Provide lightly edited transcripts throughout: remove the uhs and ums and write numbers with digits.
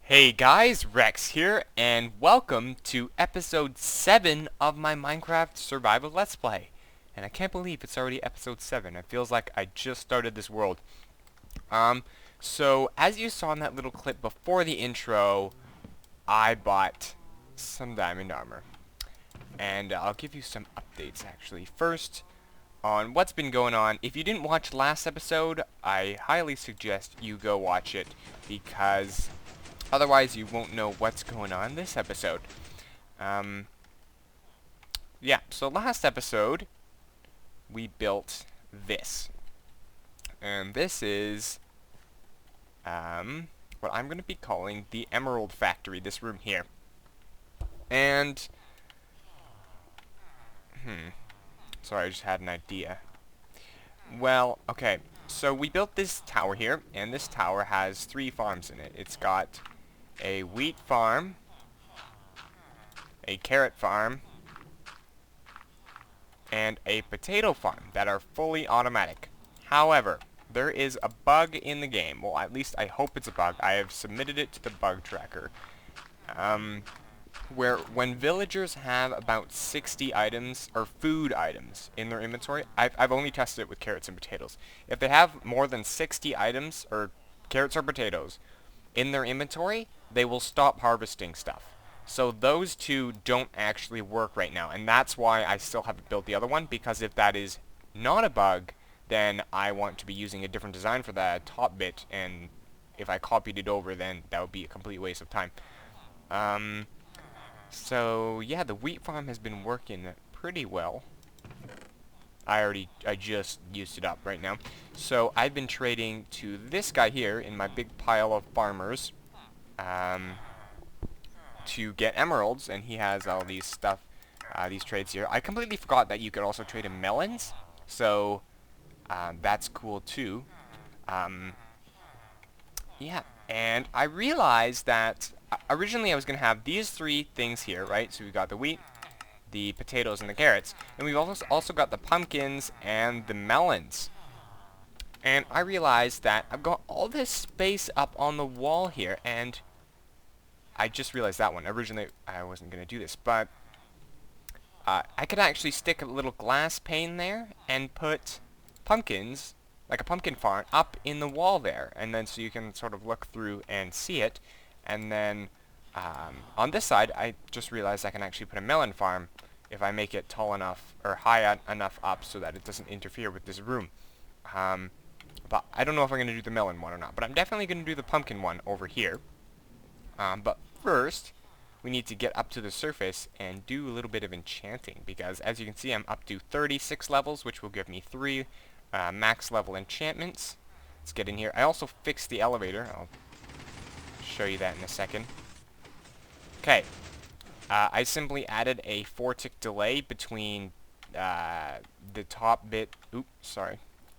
Hey guys, Rex here, and welcome to episode 7 of my Minecraft Survival Let's Play. And I can't believe it's already episode 7. It feels like I just started this world. So as you saw in that little clip before the intro, I bought some diamond armor. And I'll give you some updates actually. First, on what's been going on. If you didn't watch last episode, I highly suggest you go watch it because otherwise, you won't know what's going on this episode. Yeah, so last episode, we built this. And this is, what I'm going to be calling the Emerald Factory, this room here. And, sorry, I just had an idea. Well, okay, so we built this tower here, and this tower has 3 farms in it. It's got a wheat farm, a carrot farm, and a potato farm that are fully automatic. However, there is a bug in the game. Well, at least I hope it's a bug. I have submitted it to the bug tracker. Where when villagers have about 60 items, or food items, in their inventory, I've only tested it with carrots and potatoes. If they have more than 60 items, or carrots or potatoes, in their inventory, they will stop harvesting stuff. So those two don't actually work right now, and that's why I still haven't built the other one, because if that is not a bug, then I want to be using a different design for that top bit, and if I copied it over, then that would be a complete waste of time. So yeah, the wheat farm has been working pretty well. I just used it up right now. So I've been trading to this guy here in my big pile of farmers, to get emeralds, and he has all these these trades here. I completely forgot that you could also trade in melons, so that's cool too. Yeah, and I realized that originally I was going to have these 3 things here, right? So we got the wheat, the potatoes, and the carrots, and we've also got the pumpkins and the melons. And I realized that I've got all this space up on the wall here, and I just realized that one. Originally, I wasn't going to do this, but I could actually stick a little glass pane there and put pumpkins, like a pumpkin farm, up in the wall there. And then so you can sort of look through and see it. And then on this side, I just realized I can actually put a melon farm if I make it tall enough or high enough up so that it doesn't interfere with this room. But I don't know if I'm going to do the melon one or not. But I'm definitely going to do the pumpkin one over here. But first, we need to get up to the surface and do a little bit of enchanting, because as you can see, I'm up to 36 levels, which will give me 3 max level enchantments. Let's get in here. I also fixed the elevator. I'll show you that in a second. Okay. I simply added a 4-tick delay between the top bit,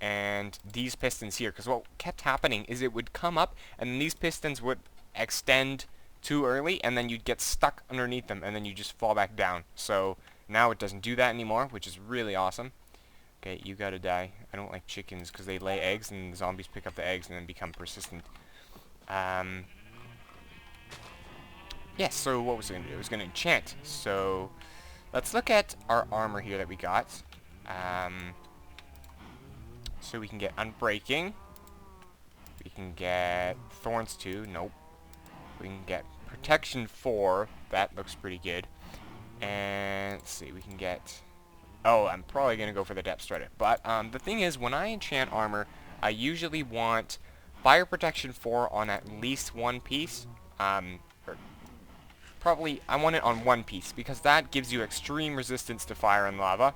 and these pistons here, because what kept happening is it would come up, and then these pistons would extend too early, and then you'd get stuck underneath them, and then you just fall back down. So now it doesn't do that anymore, which is really awesome. Okay, you gotta die. I don't like chickens because they lay eggs, and the zombies pick up the eggs and then become persistent. Yeah, so what was I gonna do? I was gonna enchant. So let's look at our armor here that we got. So we can get unbreaking. We can get thorns 2. Nope. We can get protection 4. That looks pretty good. And let's see, we can get... Oh, I'm probably going to go for the depth strider. But the thing is, when I enchant armor, I usually want fire protection 4 on at least one piece. Probably, I want it on one piece, because that gives you extreme resistance to fire and lava.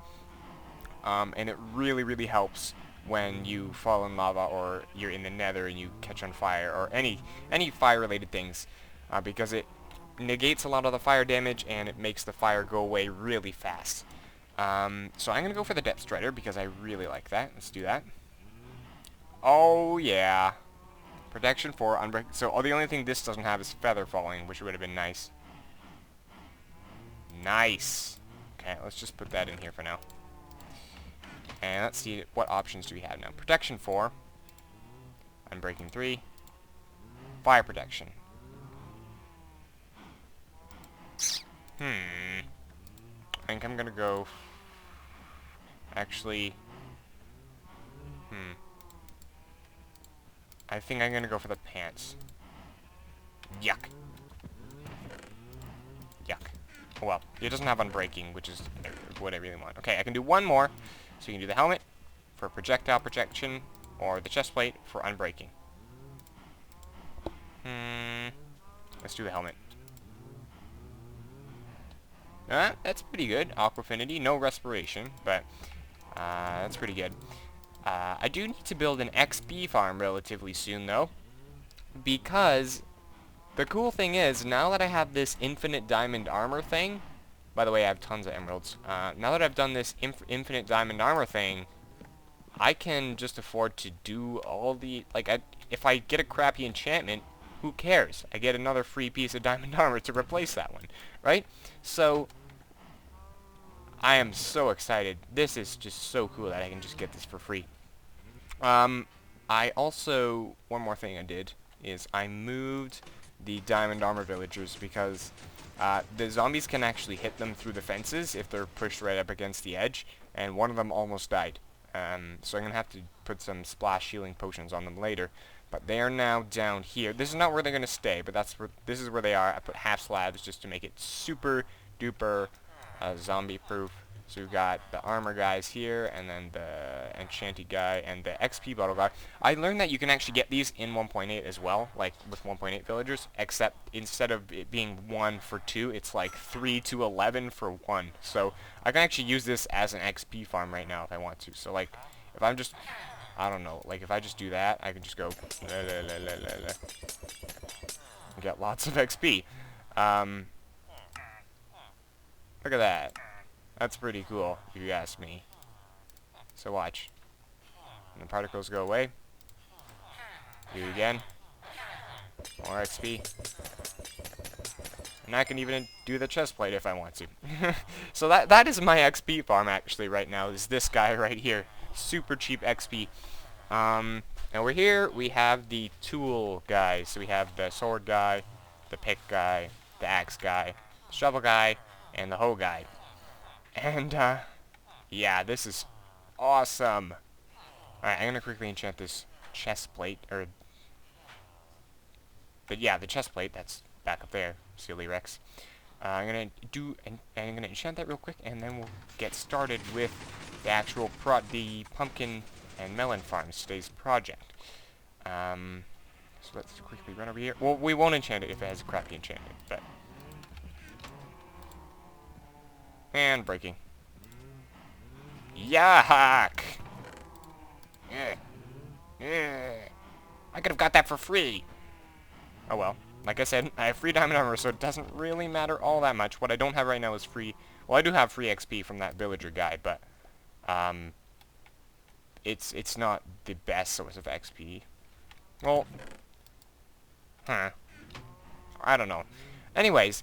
And it really, really helps when you fall in lava, or you're in the nether and you catch on fire, or any fire-related things, because it negates a lot of the fire damage, and it makes the fire go away really fast. So I'm going to go for the depth strider, because I really like that. Let's do that. Oh, yeah. Protection 4, unbreak. So the only thing this doesn't have is feather falling, which would have been nice. Nice. Okay, let's just put that in here for now. And let's see, what options do we have now? Protection 4. Unbreaking 3. Fire protection. I think I'm gonna go... Actually... I think I'm gonna go for the pants. Yuck. Yuck. Oh well, it doesn't have unbreaking, which is what I really want. Okay, I can do one more. So you can do the helmet for projectile protection, or the chest plate for unbreaking. Let's do the helmet. That's pretty good. Aquafinity, no respiration, but that's pretty good. I do need to build an XP farm relatively soon, though, because the cool thing is, now that I have this infinite diamond armor thing, by the way, I have tons of emeralds. Now that I've done this infinite diamond armor thing, I can just afford to do all the, like, if I get a crappy enchantment, who cares? I get another free piece of diamond armor to replace that one, right? So, I am so excited. This is just so cool that I can just get this for free. I also, one more thing I did is I moved the diamond armor villagers because the zombies can actually hit them through the fences if they're pushed right up against the edge, and one of them almost died. So I'm going to have to put some splash healing potions on them later. But they are now down here. This is not where they're going to stay, but this is where they are. I put half slabs just to make it super duper zombie proof. So we've got the armor guys here, and then the enchanted guy, and the XP bottle guy. I learned that you can actually get these in 1.8 as well, like with 1.8 villagers, except instead of it being 1 for 2, it's like 3 to 11 for 1. So I can actually use this as an XP farm right now if I want to. So like, if I'm just, I don't know, like if I just do that, I can just go, get lots of XP. Look at that. That's pretty cool, if you ask me. So watch. And the particles go away. Do it again. More XP. And I can even do the chest plate if I want to. So that is my XP farm actually right now, is this guy right here. Super cheap XP. Over here we have the tool guys. So we have the sword guy, the pick guy, the axe guy, the shovel guy, and the hoe guy. And, yeah, this is awesome. Alright, I'm gonna quickly enchant this chest plate, but yeah, the chest plate, that's back up there, Silly Rex. I'm gonna enchant that real quick, and then we'll get started with the actual the pumpkin and melon farms today's project. So let's quickly run over here. Well, we won't enchant it if it has a crappy enchantment, but... And breaking. Yuck! I could have got that for free. Oh well. Like I said, I have free diamond armor, so it doesn't really matter all that much. What I don't have right now is free... Well, I do have free XP from that villager guy, but... It's not the best source of XP. Well... I don't know. Anyways...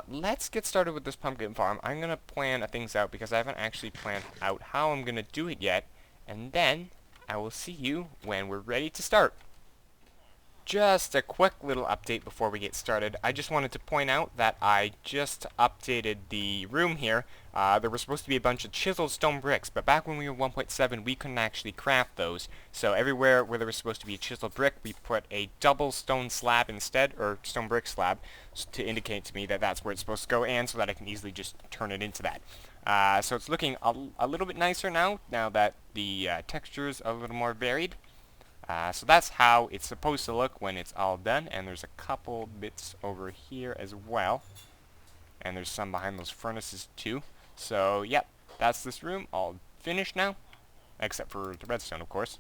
let's get started with this pumpkin farm. I'm going to plan things out because I haven't actually planned out how I'm going to do it yet. And then I will see you when we're ready to start. Just a quick little update before we get started. I just wanted to point out that I just updated the room here. There were supposed to be a bunch of chiseled stone bricks, but back when we were 1.7 we couldn't actually craft those. So everywhere where there was supposed to be a chiseled brick, we put a double stone slab instead, or stone brick slab, to indicate to me that that's where it's supposed to go, and so that I can easily just turn it into that. So it's looking a little bit nicer now that the textures are a little more varied. So that's how it's supposed to look when it's all done, and there's a couple bits over here as well, and there's some behind those furnaces too. So yep, that's this room all finished now, except for the redstone, of course.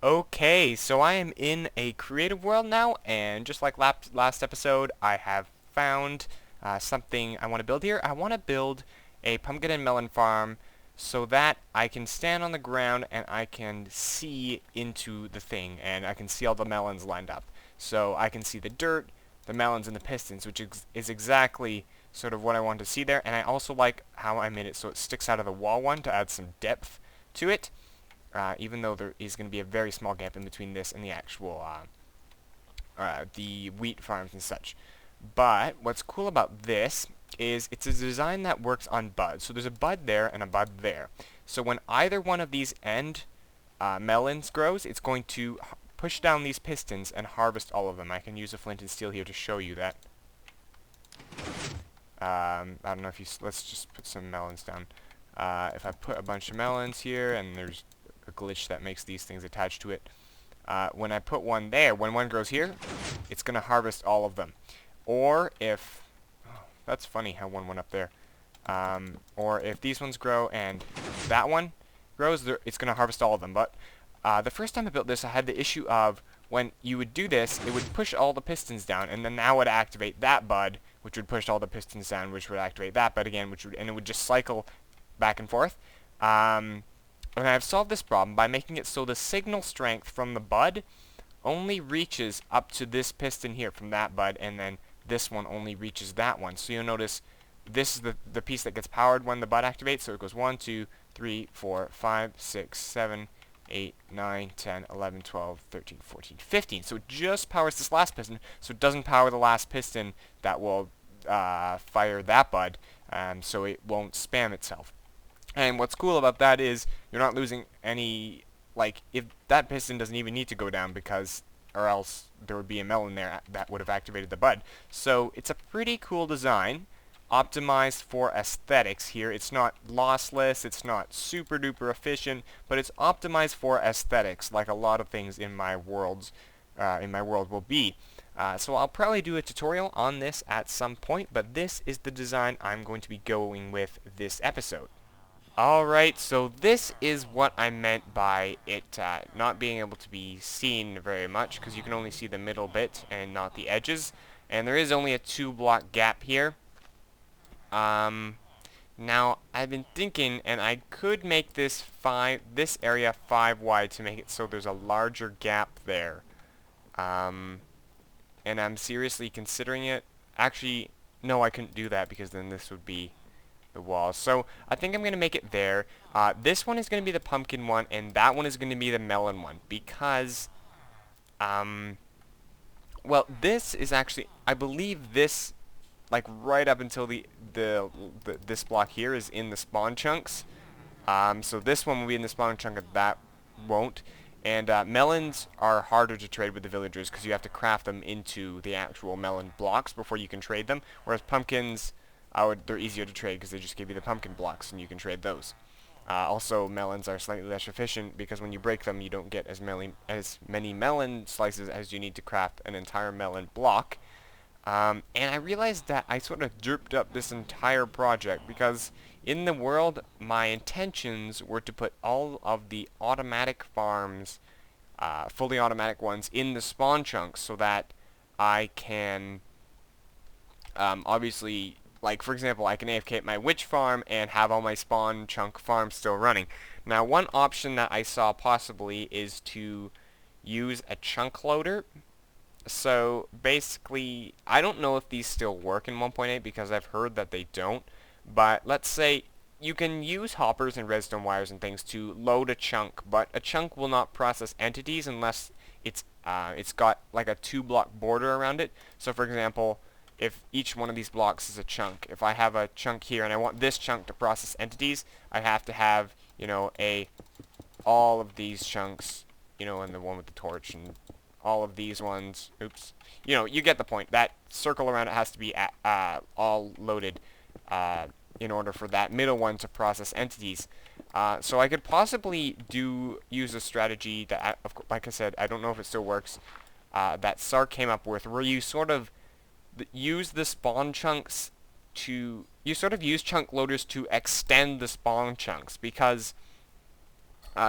Okay, so I am in a creative world now, and just like last episode, I have found something I want to build here. I want to build a pumpkin and melon farm so that I can stand on the ground and I can see into the thing, and I can see all the melons lined up. So I can see the dirt, the melons, and the pistons, which is exactly sort of what I want to see there. And I also like how I made it so it sticks out of the wall one to add some depth to it, even though there is going to be a very small gap in between this and the actual the wheat farms and such. But what's cool about this is it's a design that works on buds. So there's a bud there and a bud there. So when either one of these end melons grows, it's going to push down these pistons and harvest all of them. I can use a flint and steel here to show you that. I don't know if you... let's just put some melons down. If I put a bunch of melons here, and there's a glitch that makes these things attached to it, when I put one there, when one grows here, it's going to harvest all of them. Or if... oh, that's funny how one went up there. Or if these ones grow and that one grows, it's going to harvest all of them. But the first time I built this, I had the issue of when you would do this, it would push all the pistons down, and then that would activate that bud, which would push all the pistons down, which would activate that bud again, and it would just cycle back and forth. And I've solved this problem by making it so the signal strength from the bud only reaches up to this piston here from that bud, and then this one only reaches that one. So you'll notice this is the piece that gets powered when the bud activates. So it goes 1, 2, 3, 4, 5, 6, 7, 8, 9, 10, 11, 12, 13, 14, 15. So it just powers this last piston, so it doesn't power the last piston that will fire that bud, so it won't spam itself. And what's cool about that is you're not losing any, like, if that piston doesn't even need to go down because, or else there would be a melon there that would have activated the bud. So it's a pretty cool design, optimized for aesthetics here. It's not lossless, it's not super duper efficient, but it's optimized for aesthetics, like a lot of things in my world will be. So I'll probably do a tutorial on this at some point, but this is the design I'm going to be going with this episode. Alright, so this is what I meant by it not being able to be seen very much, because you can only see the middle bit and not the edges. And there is only a 2-block gap here. Now, I've been thinking, and I could make this area 5 wide to make it so there's a larger gap there. And I'm seriously considering it. Actually, no, I couldn't do that because then this would be the wall. So I think I'm going to make it there. This one is going to be the pumpkin one, and that one is going to be the melon one, because well, this is actually, I believe this, like right up until this block here is in the spawn chunks. So this one will be in the spawn chunk, and that won't. And melons are harder to trade with the villagers because you have to craft them into the actual melon blocks before you can trade them, whereas pumpkins, they're easier to trade because they just give you the pumpkin blocks and you can trade those. Also, melons are slightly less efficient because when you break them, you don't get as many melon slices as you need to craft an entire melon block. And I realized that I sort of derped up this entire project because in the world, my intentions were to put all of the automatic farms, fully automatic ones, in the spawn chunks so that I can obviously, like, for example, I can AFK at my witch farm and have all my spawn chunk farms still running. Now, one option that I saw possibly is to use a chunk loader. So, basically, I don't know if these still work in 1.8 because I've heard that they don't. But let's say you can use hoppers and redstone wires and things to load a chunk, but a chunk will not process entities unless it's got like a 2-block border around it. So, for example, if each one of these blocks is a chunk, if I have a chunk here and I want this chunk to process entities, I have to have, you know, all of these chunks, you know, and the one with the torch and all of these ones. Oops. You know, you get the point. That circle around it has to be all loaded in order for that middle one to process entities. So I could possibly use a strategy that, like I said, I don't know if it still works, that Sark came up with, where you sort of use the spawn chunks to, you sort of use chunk loaders to extend the spawn chunks, because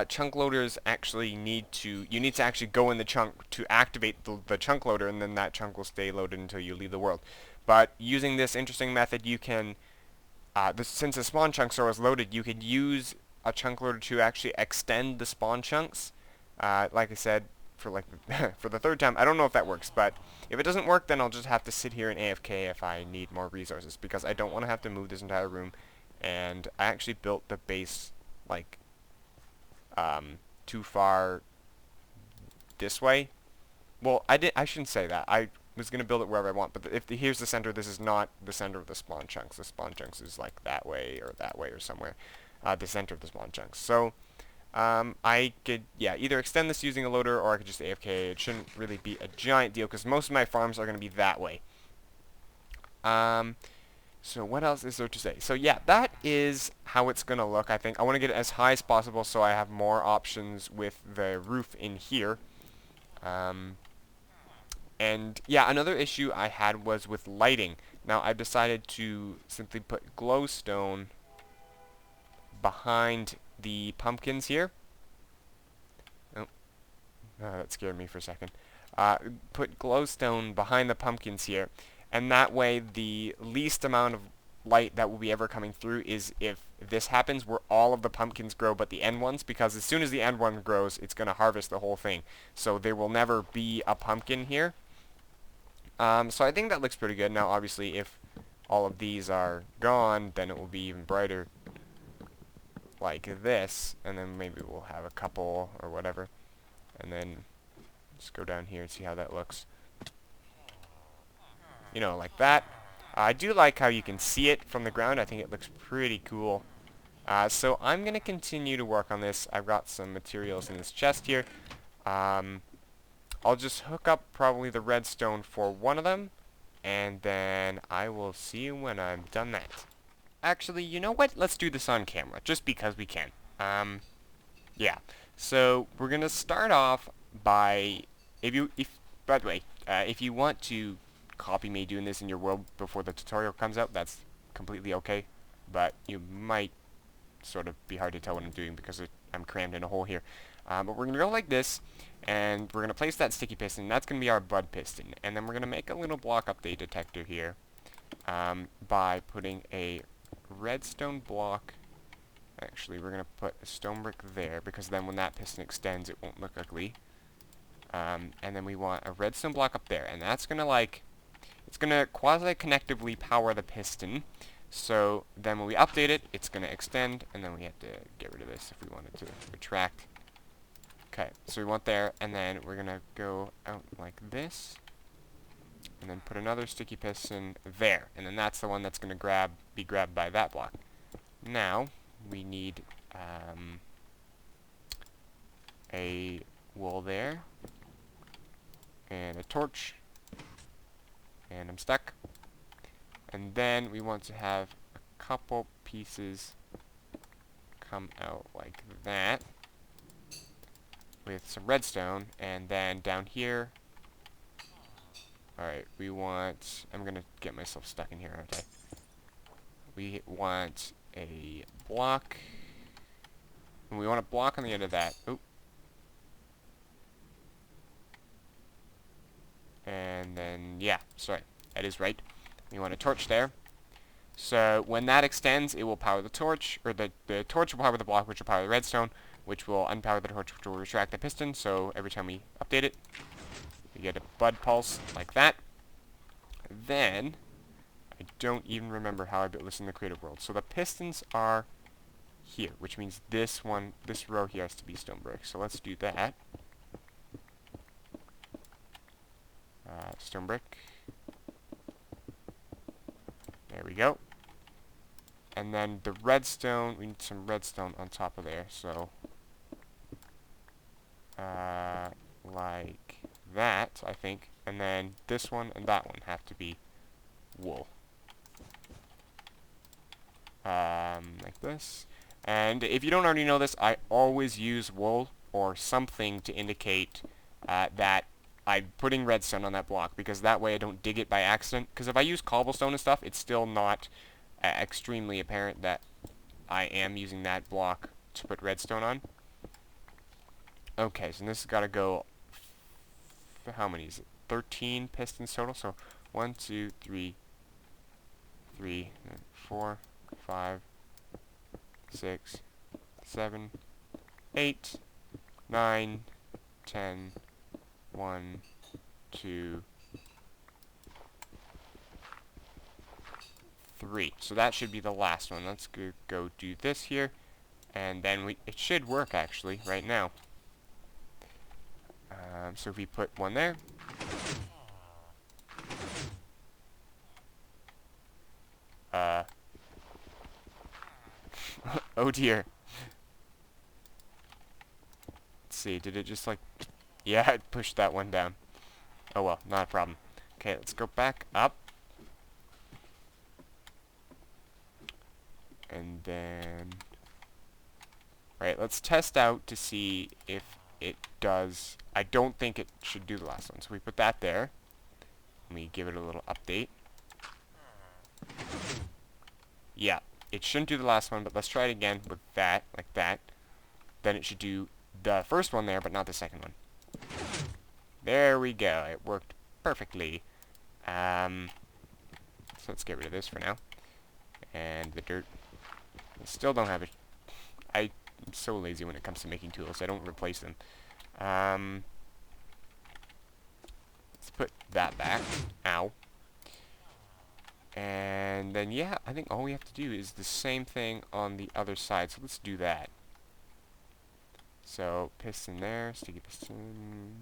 chunk loaders actually you need to actually go in the chunk to activate the chunk loader, and then that chunk will stay loaded until you leave the world. But using this interesting method, you can, since the spawn chunks are always loaded, you could use a chunk loader to actually extend the spawn chunks. Like I said, for like for the third time, I don't know if that works, but if it doesn't work, then I'll just have to sit here and AFK if I need more resources, because I don't want to have to move this entire room. And I actually built the base like too far this way. Well, I shouldn't say that. I was going to build it wherever I want, but if here's the center, this is not the center of the spawn chunks. The spawn chunks is like that way or somewhere. The center of the spawn chunks. So I could, yeah, either extend this using a loader, or I could just AFK. It shouldn't really be a giant deal, because most of my farms are going to be that way. So what else is there to say? So yeah, that is how it's going to look, I think. I want to get it as high as possible so I have more options with the roof in here. And yeah, another issue I had was with lighting. Now I've decided to simply put glowstone behind the pumpkins here. Oh, that scared me for a second. Put glowstone behind the pumpkins here, and that way the least amount of light that will be ever coming through is if this happens where all of the pumpkins grow but the end ones, because as soon as the end one grows, it's going to harvest the whole thing. So there will never be a pumpkin here. So I think that looks pretty good. Now obviously if all of these are gone, then it will be even brighter like this, and then maybe we'll have a couple or whatever, and then just go down here and see how that looks. You know, like that. I do like how you can see it from the ground. I think it looks pretty cool. So I'm going to continue to work on this. I've got some materials in this chest here. I'll just hook up probably the redstone for one of them, and then I will see you when I'm done that. Actually, you know what? Let's do this on camera, just because we can. Yeah. So we're gonna start off by, by the way, if you want to copy me doing this in your world before the tutorial comes out, that's completely okay. But you might sort of be hard to tell what I'm doing because I'm crammed in a hole here. But we're gonna go like this, and we're gonna place that sticky piston. That's gonna be our bud piston, and then we're gonna make a little block update detector here by putting a redstone block. Actually, we're gonna put a stone brick there, because then when that piston extends, it won't look ugly. And then we want a redstone block up there, and that's gonna it's gonna quasi-connectively power the piston. So then when we update it, it's gonna extend, and then we have to get rid of this if we wanted to retract. Okay, so we want there, and then we're gonna go out like this, and then put another sticky piston there, and then that's the one that's going to be grabbed by that block. Now we need a wool there, and a torch, and I'm stuck. And then we want to have a couple pieces come out like that with some redstone, and then down here. Alright, we want, I'm gonna get myself stuck in here, aren't I? We want a block, and we want a block on the end of that. Oop. And then, yeah, sorry, that is right. We want a torch there. So when that extends, it will power the torch, or the torch will power the block, which will power the redstone, which will unpower the torch, which will retract the piston. So every time we update it, we get a bud pulse like that. Then, I don't even remember how I built this in the creative world. So the pistons are here, which means this row here has to be stone brick. So let's do that. Stone brick. There we go. And then the redstone, we need some redstone on top of there. So, like that, I think. And then this one and that one have to be wool. Like this. And if you don't already know this, I always use wool or something to indicate that I'm putting redstone on that block, because that way I don't dig it by accident. Because if I use cobblestone and stuff, it's still not extremely apparent that I am using that block to put redstone on. Okay, so this has got to go, how many is it? 13 pistons total. So 1, 2, 3, 4, 5, 6, 7, 8, 9, 10, 1, 2, 3. So that should be the last one. Let's go do this here, and then it should work actually right now. So if we put one there, Oh dear. Let's see, did it just like... Yeah, it pushed that one down. Oh well, not a problem. Okay, let's go back up. And then... Right, let's test out to see if it does... I don't think it should do the last one. So we put that there. Let me give it a little update. Yeah, it shouldn't do the last one, but let's try it again with that, like that. Then it should do the first one there, but not the second one. There we go. It worked perfectly. So let's get rid of this for now. And the dirt. I still don't have it. I'm so lazy when it comes to making tools. I don't replace them. Let's put that back. Ow. And then, yeah, I think all we have to do is the same thing on the other side. So let's do that. So, piston there, sticky piston.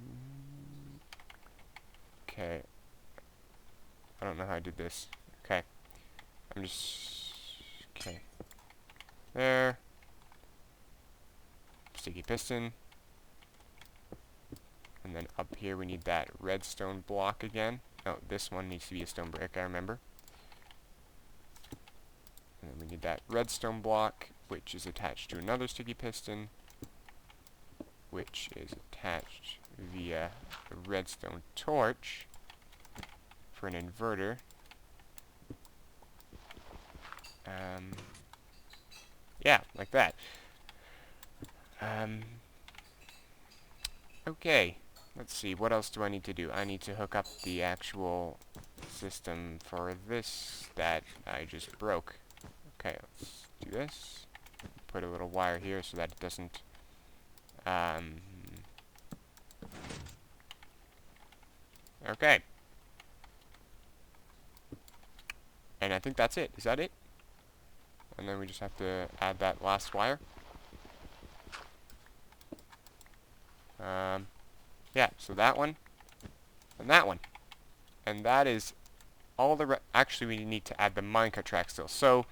Okay. I don't know how I did this. Okay. I'm just... Okay. There. Sticky piston. And then up here we need that redstone block again. Oh, this one needs to be a stone brick, I remember. And then we need that redstone block, which is attached to another sticky piston, which is attached via a redstone torch for an inverter. Yeah, like that. Okay, let's see, what else do I need to do? I need to hook up the actual system for this that I just broke. Okay, let's do this. Put a little wire here so that it doesn't... Okay. And I think that's it. Is that it? And then we just have to add that last wire. Yeah, so that one, and that one. And that is all the... Actually, we need to add the minecart track still. So,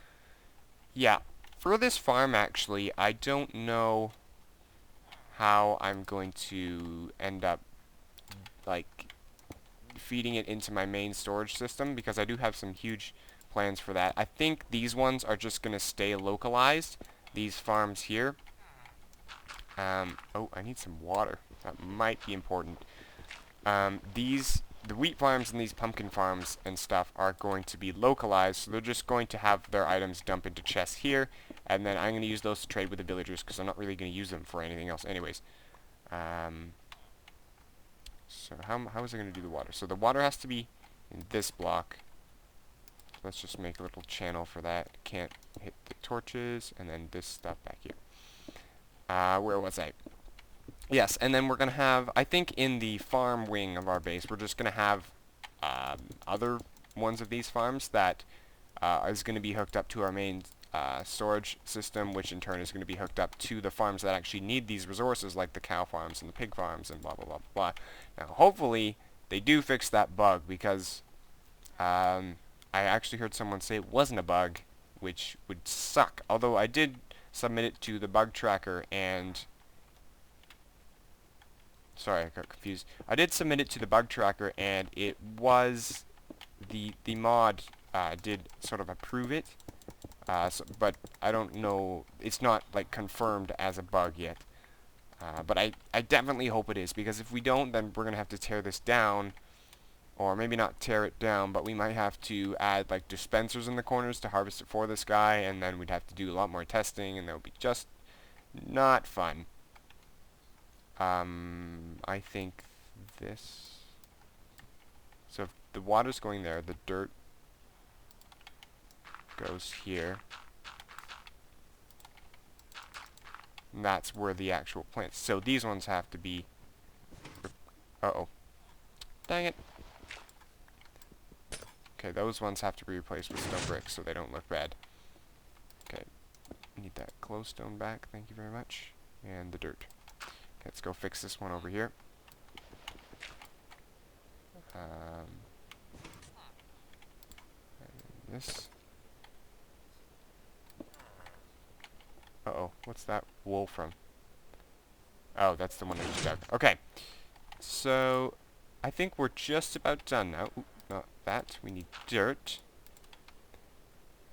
yeah, for this farm, actually, I don't know how I'm going to end up, like, feeding it into my main storage system, because I do have some huge plans for that. I think these ones are just going to stay localized, these farms here. Oh, I need some water. That might be important. The wheat farms and these pumpkin farms and stuff are going to be localized, so they're just going to have their items dump into chests here, and then I'm going to use those to trade with the villagers, because I'm not really going to use them for anything else anyways. So how is I going to do the water? So the water has to be in this block. So let's just make a little channel for that. Can't hit the torches, and then this stuff back here. Where was I? Yes, and then we're going to have, I think in the farm wing of our base, we're just going to have other ones of these farms that is going to be hooked up to our main storage system, which in turn is going to be hooked up to the farms that actually need these resources, like the cow farms and the pig farms and blah, blah, blah, blah. Now, hopefully, they do fix that bug, because I actually heard someone say it wasn't a bug, which would suck. Although I did submit it to the bug tracker, and... Sorry, I got confused. I did submit it to the bug tracker, and it was... The mod did sort of approve it. But I don't know, it's not like confirmed as a bug yet. But I definitely hope it is, because if we don't, then we're going to have to tear this down. Or maybe not tear it down, but we might have to add like dispensers in the corners to harvest it for this guy, and then we'd have to do a lot more testing, and that would be just not fun. I think this... So if the water's going there, the dirt goes here. And that's where the actual plants... So these ones have to be... Uh-oh. Dang it. Okay, those ones have to be replaced with stone bricks so they don't look bad. Okay. Need that glowstone back, thank you very much. And the dirt. Okay, let's go fix this one over here. And this. Uh-oh, what's that wool from? Oh, that's the one I just dug. Okay, so I think we're just about done now. Ooh, not that. We need dirt.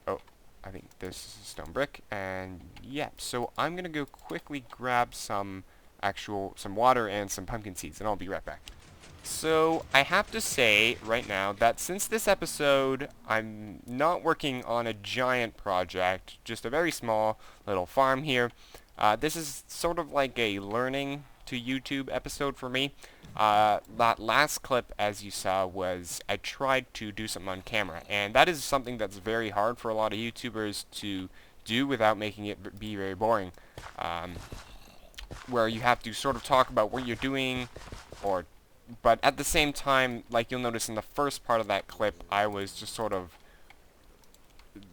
Oh, I think this is a stone brick. And yeah, so I'm going to go quickly grab some water and some pumpkin seeds, and I'll be right back. So, I have to say right now that since this episode, I'm not working on a giant project, just a very small little farm here. This is sort of like a learning to YouTube episode for me. That last clip, as you saw, was I tried to do something on camera, and that is something that's very hard for a lot of YouTubers to do without making it be very boring. Where you have to sort of talk about what you're doing, but at the same time, like you'll notice in the first part of that clip, I was just sort of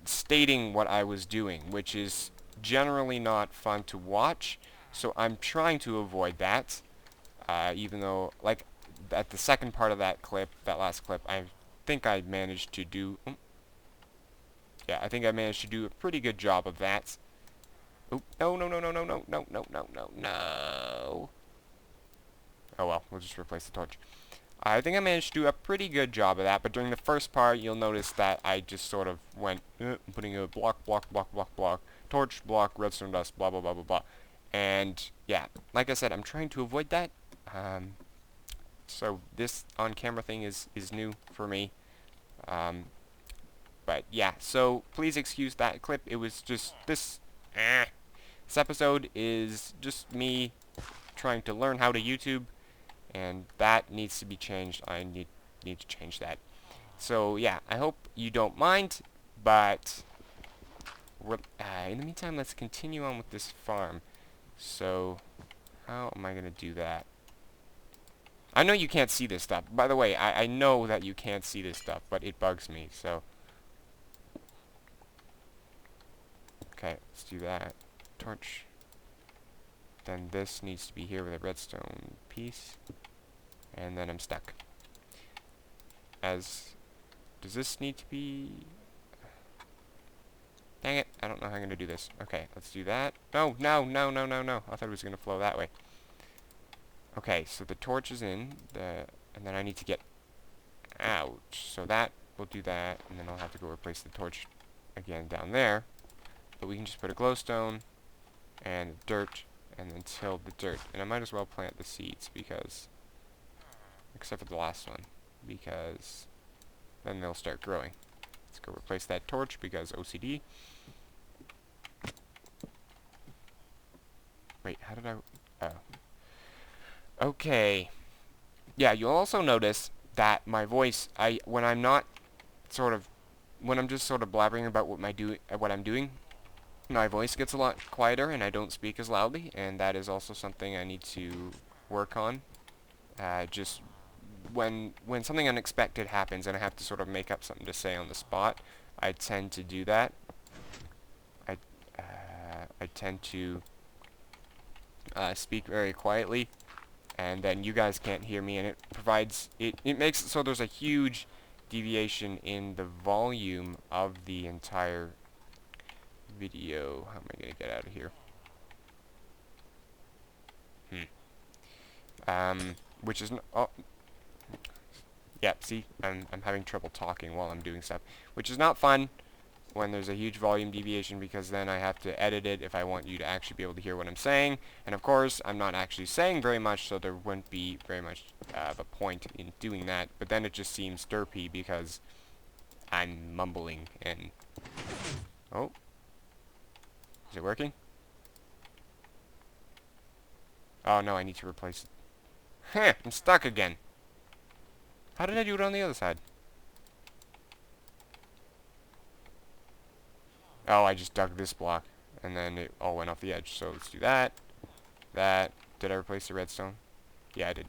stating what I was doing, which is generally not fun to watch, so I'm trying to avoid that, even though, like, at the second part of that clip, that last clip, I think I managed to do, yeah, I think I managed to do a pretty good job of that. Oh, no, no, no, no, no, no, no, no, no, no, no. Oh well, we'll just replace the torch. I think I managed to do a pretty good job of that, but during the first part, you'll notice that I just sort of went, putting a block, block, block, block, block, torch, block, redstone dust, blah, blah, blah, blah, blah. And, yeah, like I said, I'm trying to avoid that. So this on-camera thing is new for me. But, yeah, so please excuse that clip. It was just, this episode is just me trying to learn how to YouTube. And that needs to be changed. I need to change that. So yeah, I hope you don't mind, but in the meantime, let's continue on with this farm. So how am I gonna do that? I know you can't see this stuff. By the way, I know that you can't see this stuff, but it bugs me, so. Okay, let's do that. Torch. Then this needs to be here with a redstone piece. And then I'm stuck. Does this need to be... Dang it, I don't know how I'm going to do this. Okay, let's do that. No, no, no, no, no, no. I thought it was going to flow that way. Okay, so the torch is in, and then I need to get out. So that, we'll do that, and then I'll have to go replace the torch again down there. But we can just put a glowstone, and dirt, and then till the dirt. And I might as well plant the seeds, because... Except for the last one, because then they'll start growing. Let's go replace that torch, because OCD. Wait, how did I... Oh. Okay. Yeah, you'll also notice that my voice, when I'm just sort of blabbering about what I'm doing, my voice gets a lot quieter and I don't speak as loudly, and that is also something I need to work on. Just when something unexpected happens and I have to sort of make up something to say on the spot, I tend to do that. I tend to speak very quietly, and then you guys can't hear me, and it makes it so there's a huge deviation in the volume of the entire video. How am I gonna get out of here? Which is yeah, see, I'm having trouble talking while I'm doing stuff, which is not fun when there's a huge volume deviation, because then I have to edit it if I want you to actually be able to hear what I'm saying. And of course, I'm not actually saying very much, so there wouldn't be very much of a point in doing that. But then it just seems derpy because I'm mumbling and... Oh. Is it working? Oh no, I need to replace it. Heh, I'm stuck again. How did I do it on the other side? Oh, I just dug this block, and then it all went off the edge. So let's do that. That. Did I replace the redstone? Yeah, I did.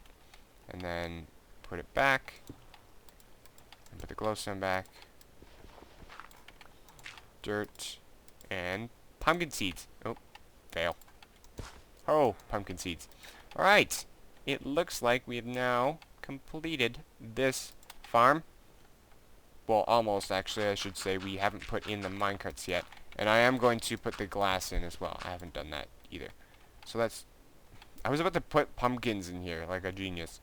And then put it back. And put the glowstone back. Dirt. And pumpkin seeds. Oh, fail. Oh, pumpkin seeds. Alright. It looks like we have now completed this farm. Well, almost, actually, I should say. We haven't put in the minecarts yet. And I am going to put the glass in as well. I haven't done that either. So that's... I was about to put pumpkins in here like a genius.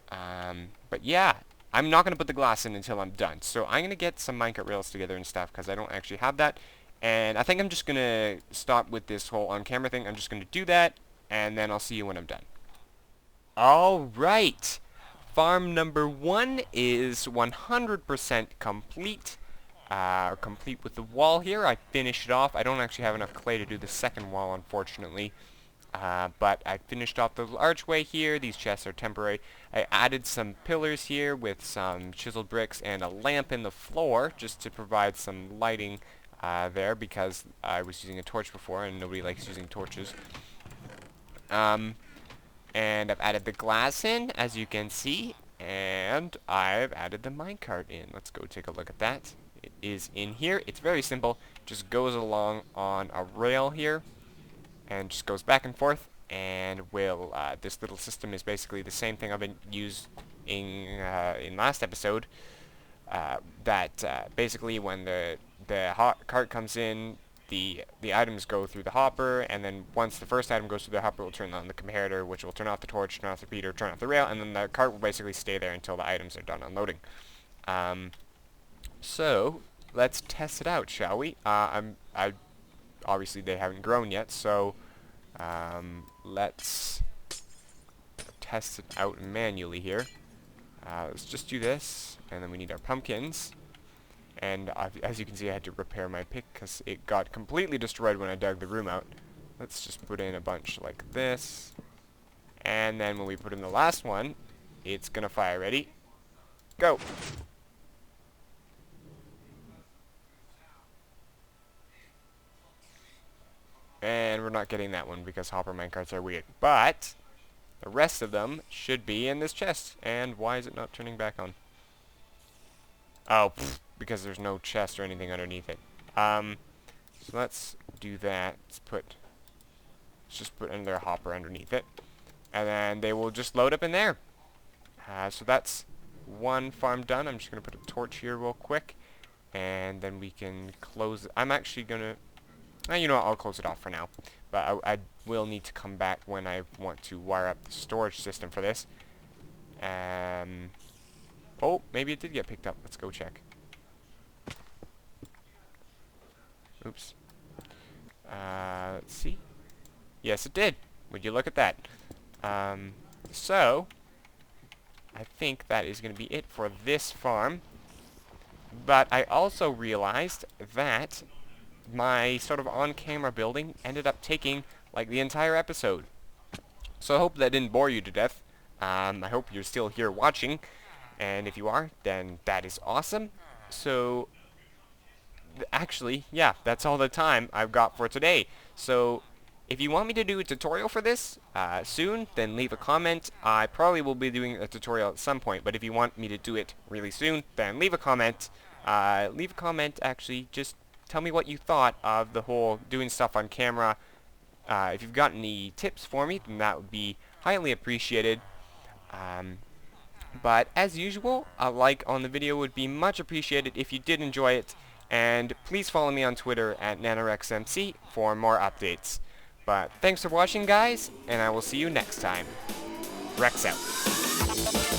But yeah, I'm not going to put the glass in until I'm done. So I'm going to get some minecart rails together and stuff because I don't actually have that. And I think I'm just going to stop with this whole on-camera thing. I'm just going to do that, and then I'll see you when I'm done. Alright, farm number 1 is 100% complete. Complete with the wall here. I finished it off. I don't actually have enough clay to do the second wall, unfortunately. But I finished off the archway here. These chests are temporary. I added some pillars here with some chiseled bricks and a lamp in the floor just to provide some lighting there because I was using a torch before and nobody likes using torches. And I've added the glass in, as you can see, and I've added the minecart in. Let's go take a look at that. It is in here. It's very simple. Just goes along on a rail here, and just goes back and forth, and will, this little system is basically the same thing I've been using in last episode, that basically when the cart comes in, the items go through the hopper, and then once the first item goes through the hopper, it will turn on the comparator, which will turn off the torch, turn off the repeater, turn off the rail, and then the cart will basically stay there until the items are done unloading. So let's test it out, shall we? Obviously they haven't grown yet, so let's test it out manually here. Let's just do this, and then we need our pumpkins. And as you can see, I had to repair my pick because it got completely destroyed when I dug the room out. Let's just put in a bunch like this. And then when we put in the last one, it's gonna fire. Ready? Go! And we're not getting that one because hopper minecarts are weird. But the rest of them should be in this chest. And why is it not turning back on? Oh, because there's no chest or anything underneath it. So let's do that. Let's just put another hopper underneath it. And then they will just load up in there. So that's one farm done. I'm just going to put a torch here real quick. And then we can close it. I'm actually going to... you know what, I'll close it off for now. But I will need to come back when I want to wire up the storage system for this. Oh, maybe it did get picked up. Let's go check. Oops. Let's see. Yes, it did. Would you look at that? So, I think that is going to be it for this farm. But I also realized that my sort of on-camera building ended up taking, like, the entire episode. So I hope that didn't bore you to death. I hope you're still here watching. And if you are, then that is awesome. So, actually, yeah, that's all the time I've got for today. So, if you want me to do a tutorial for this soon, then leave a comment. I probably will be doing a tutorial at some point, but if you want me to do it really soon, then leave a comment. Leave a comment, actually, just tell me what you thought of the whole doing stuff on camera. If you've got any tips for me, then that would be highly appreciated. But as usual, a like on the video would be much appreciated if you did enjoy it. And please follow me on Twitter at NanoRexMC for more updates. But thanks for watching, guys, and I will see you next time. Rex out.